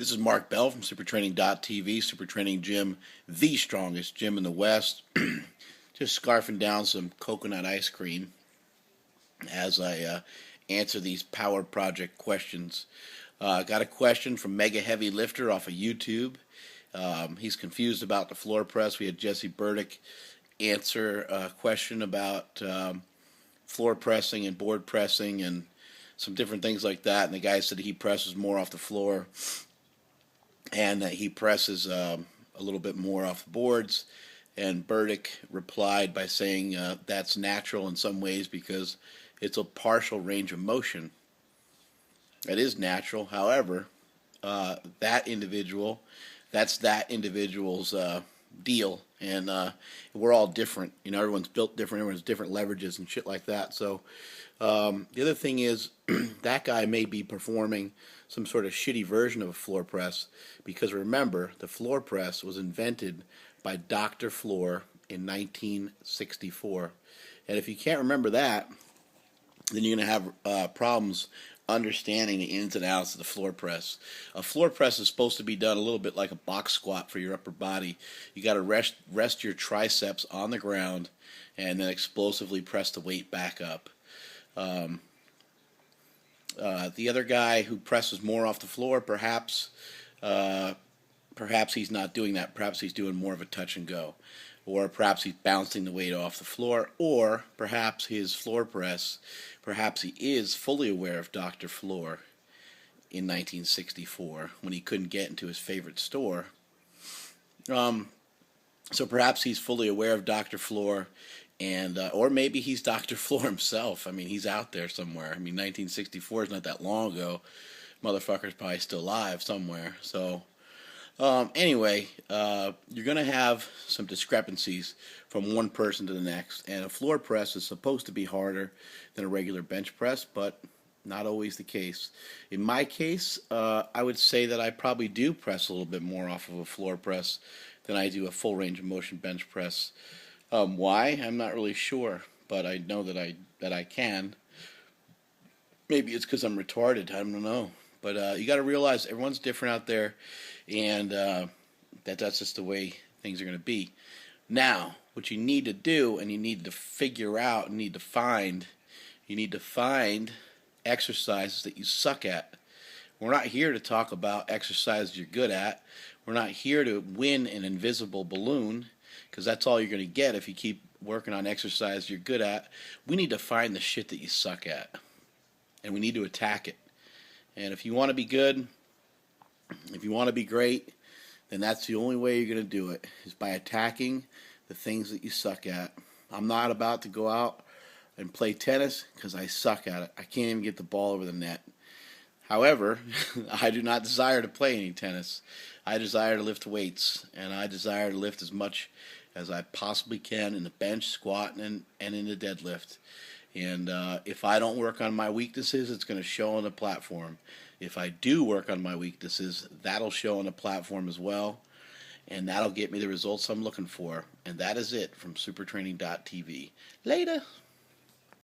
This is Mark Bell from SuperTraining.tv, Super Training Gym, the strongest gym in the West. Just scarfing down some coconut ice cream as I answer these power project questions. Got a question from Mega Heavy Lifter off of YouTube. He's confused about the floor press. We had Jesse Burdick answer a question about floor pressing and board pressing and some different things like that. And the guy said he presses more off the floor and that he presses a little bit more off the boards. And Burdick replied by saying that's natural in some ways because it's a partial range of motion. It is natural. However, that's that individual's deal, and we're all different. You know, everyone's built different. Everyone's different leverages and shit like that. So the other thing is that guy may be performing some sort of shitty version of a floor press because remember, the floor press was invented by Dr. Floor in 1964. And if you can't remember that, then you're going to have problems understanding the ins and outs of the floor press. A floor press is supposed to be done a little bit like a box squat for your upper body. You got to rest your triceps on the ground and then explosively press the weight back up. The other guy who presses more off the floor, perhaps he's not doing that. Perhaps he's doing more of a touch and go. Or perhaps he's bouncing the weight off the floor. Or perhaps his floor press, perhaps he is fully aware of Dr. Floor in 1964 when he couldn't get into his favorite store. So perhaps he's fully aware of Dr. Floor, and or maybe he's Dr. Floor himself. I mean, he's out there somewhere. I mean, 1964 is not that long ago. Motherfucker's probably still alive somewhere. So anyway, you're going to have some discrepancies from one person to the next, and a floor press is supposed to be harder than a regular bench press, but not always the case. In my case, I would say that I probably do press a little bit more off of a floor press than I do a full range of motion bench press. Why? I'm not really sure, but I know that I can. Maybe it's because I'm retarded. I don't know. But you got to realize everyone's different out there, and that's just the way things are going to be. Now, what you need to do, and you need to figure out, you need to find exercises that you suck at. We're not here to talk about exercises you're good at. We're not here to win an invisible balloon, because that's all you're going to get if you keep working on exercise you're good at. We need to find the shit that you suck at, and we need to attack it. And if you want to be good, if you want to be great, then that's the only way you're going to do it, is by attacking the things that you suck at. I'm not about to go out and play tennis because I suck at it. I can't even get the ball over the net. However, I do not desire to play any tennis. I desire to lift weights, and I desire to lift as much as I possibly can in the bench, squat, and in the deadlift. And if I don't work on my weaknesses, it's going to show on the platform. If I do work on my weaknesses, that'll show on the platform as well, and that'll get me the results I'm looking for. And that is it from SuperTraining.tv. Later.